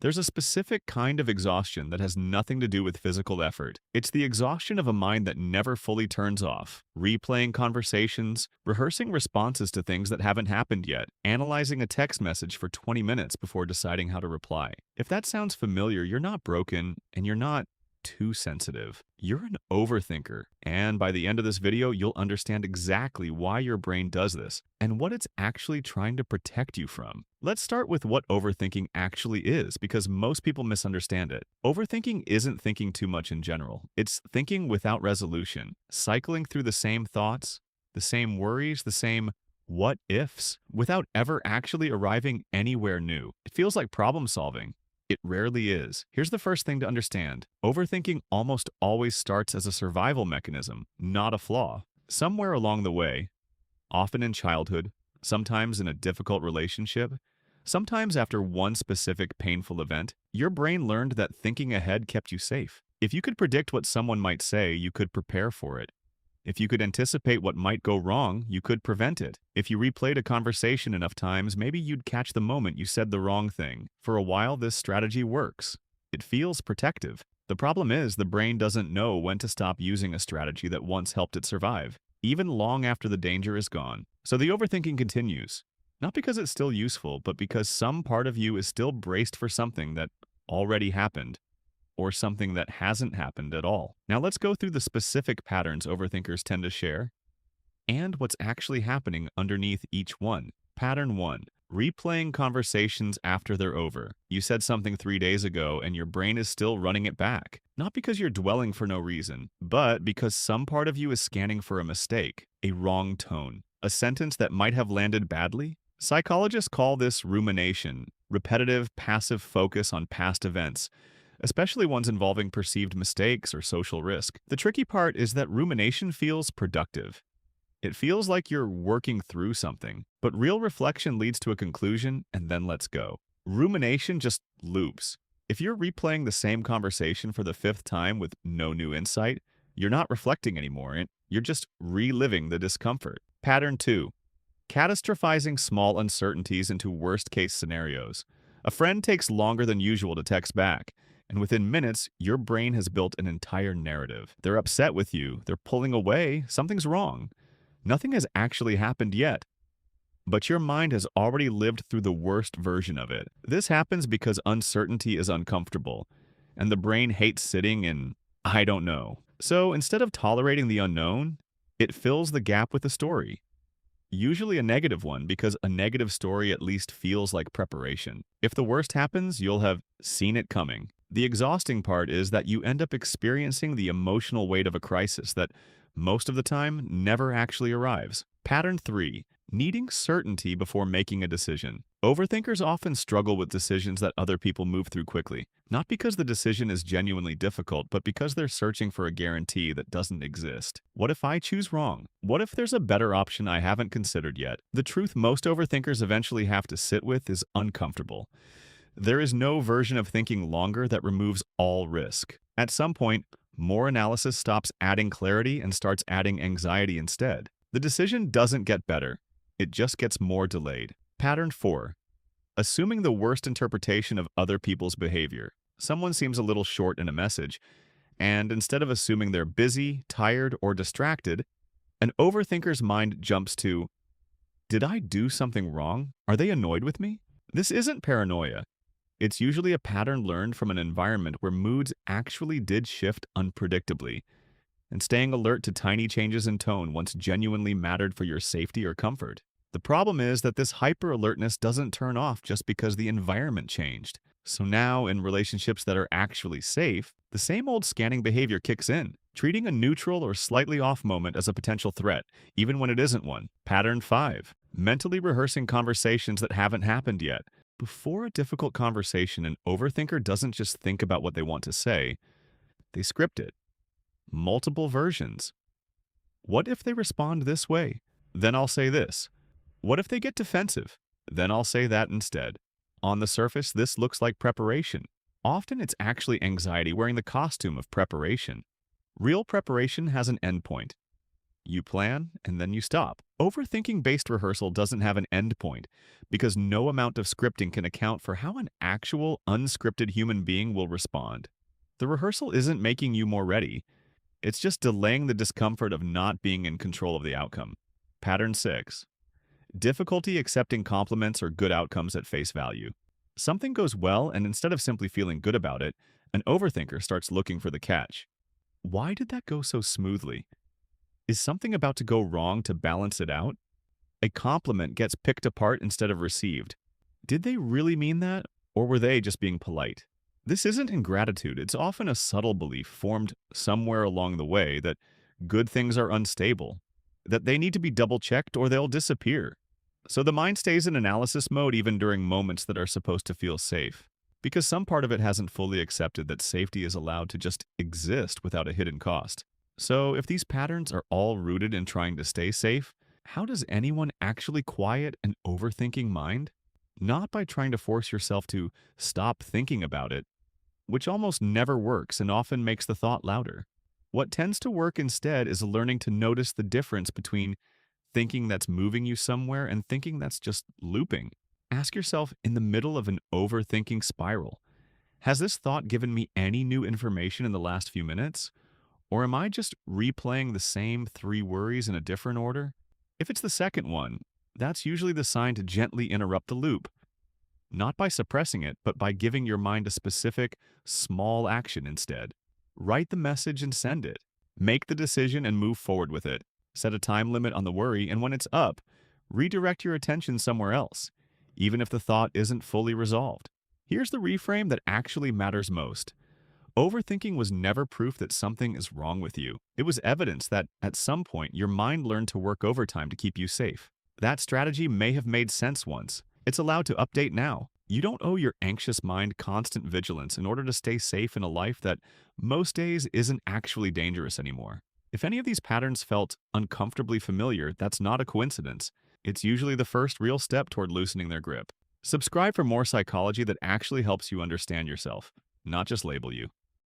There's a specific kind of exhaustion that has nothing to do with physical effort. It's the exhaustion of a mind that never fully turns off, replaying conversations, rehearsing responses to things that haven't happened yet, analyzing a text message for 20 minutes before deciding how to reply. If that sounds familiar, you're not broken and you're not too sensitive. You're an overthinker. And by the end of this video, you'll understand exactly why your brain does this and what it's actually trying to protect you from. Let's start with what overthinking actually is, because most people misunderstand it. Overthinking isn't thinking too much in general. It's thinking without resolution, cycling through the same thoughts, the same worries, the same what ifs, without ever actually arriving anywhere new. It feels like problem solving. It rarely is. Here's the first thing to understand. Overthinking almost always starts as a survival mechanism, not a flaw. Somewhere along the way, often in childhood, sometimes in a difficult relationship, sometimes after one specific painful event, your brain learned that thinking ahead kept you safe. If you could predict what someone might say, you could prepare for it. If you could anticipate what might go wrong, you could prevent it. If you replayed a conversation enough times, maybe you'd catch the moment you said the wrong thing. For a while, this strategy works. It feels protective. The problem is the brain doesn't know when to stop using a strategy that once helped it survive, even long after the danger is gone. So the overthinking continues. Not because it's still useful, but because some part of you is still braced for something that already happened, or something that hasn't happened at all. Now let's go through the specific patterns overthinkers tend to share and what's actually happening underneath each one. Pattern 1. Replaying conversations after they're over. You said something 3 days ago and your brain is still running it back. Not because you're dwelling for no reason, but because some part of you is scanning for a mistake, a wrong tone, a sentence that might have landed badly. Psychologists call this rumination, repetitive, passive focus on past events, especially ones involving perceived mistakes or social risk. The tricky part is that rumination feels productive. It feels like you're working through something, but real reflection leads to a conclusion and then lets go. Rumination just loops. If you're replaying the same conversation for the 5th time with no new insight, you're not reflecting anymore, and you're just reliving the discomfort. Pattern 2. Catastrophizing small uncertainties into worst-case scenarios. A friend takes longer than usual to text back, and within minutes, your brain has built an entire narrative. They're upset with you, they're pulling away, something's wrong. Nothing has actually happened yet, but your mind has already lived through the worst version of it. This happens because uncertainty is uncomfortable, and the brain hates sitting in "I don't know." So instead of tolerating the unknown, it fills the gap with a story. Usually a negative one, because a negative story at least feels like preparation. If the worst happens, you'll have seen it coming. The exhausting part is that you end up experiencing the emotional weight of a crisis that, most of the time, never actually arrives. Pattern 3. Needing certainty before making a decision. Overthinkers often struggle with decisions that other people move through quickly, not because the decision is genuinely difficult, but because they're searching for a guarantee that doesn't exist. What if I choose wrong? What if there's a better option I haven't considered yet? The truth most overthinkers eventually have to sit with is uncomfortable. There is no version of thinking longer that removes all risk. At some point, more analysis stops adding clarity and starts adding anxiety instead. The decision doesn't get better. It just gets more delayed. Pattern 4. Assuming the worst interpretation of other people's behavior. Someone seems a little short in a message, and instead of assuming they're busy, tired, or distracted, an overthinker's mind jumps to, did I do something wrong? Are they annoyed with me? This isn't paranoia. It's usually a pattern learned from an environment where moods actually did shift unpredictably, and staying alert to tiny changes in tone once genuinely mattered for your safety or comfort. The problem is that this hyper-alertness doesn't turn off just because the environment changed. So now, in relationships that are actually safe, the same old scanning behavior kicks in, treating a neutral or slightly off moment as a potential threat, even when it isn't one. Pattern 5. Mentally rehearsing conversations that haven't happened yet. Before a difficult conversation, an overthinker doesn't just think about what they want to say, they script it. Multiple versions. What if they respond this way? Then I'll say this. What if they get defensive? Then I'll say that instead. On the surface, this looks like preparation. Often it's actually anxiety wearing the costume of preparation. Real preparation has an endpoint. You plan, and then you stop. Overthinking-based rehearsal doesn't have an end point because no amount of scripting can account for how an actual, unscripted human being will respond. The rehearsal isn't making you more ready. It's just delaying the discomfort of not being in control of the outcome. Pattern 6. Difficulty accepting compliments or good outcomes at face value. Something goes well, and instead of simply feeling good about it, an overthinker starts looking for the catch. Why did that go so smoothly? Is something about to go wrong to balance it out? A compliment gets picked apart instead of received. Did they really mean that, or were they just being polite? This isn't ingratitude, it's often a subtle belief formed somewhere along the way that good things are unstable, that they need to be double checked or they'll disappear. So the mind stays in analysis mode even during moments that are supposed to feel safe, because some part of it hasn't fully accepted that safety is allowed to just exist without a hidden cost. So if these patterns are all rooted in trying to stay safe, how does anyone actually quiet an overthinking mind? Not by trying to force yourself to stop thinking about it, which almost never works and often makes the thought louder. What tends to work instead is learning to notice the difference between thinking that's moving you somewhere and thinking that's just looping. Ask yourself, in the middle of an overthinking spiral, has this thought given me any new information in the last few minutes? Or am I just replaying the same three worries in a different order? If it's the second one, that's usually the sign to gently interrupt the loop, not by suppressing it, but by giving your mind a specific, small action instead. Write the message and send it. Make the decision and move forward with it. Set a time limit on the worry, and when it's up, redirect your attention somewhere else, even if the thought isn't fully resolved. Here's the reframe that actually matters most. Overthinking was never proof that something is wrong with you. It was evidence that, at some point, your mind learned to work overtime to keep you safe. That strategy may have made sense once. It's allowed to update now. You don't owe your anxious mind constant vigilance in order to stay safe in a life that most days isn't actually dangerous anymore. If any of these patterns felt uncomfortably familiar, that's not a coincidence. It's usually the first real step toward loosening their grip. Subscribe for more psychology that actually helps you understand yourself, not just label you.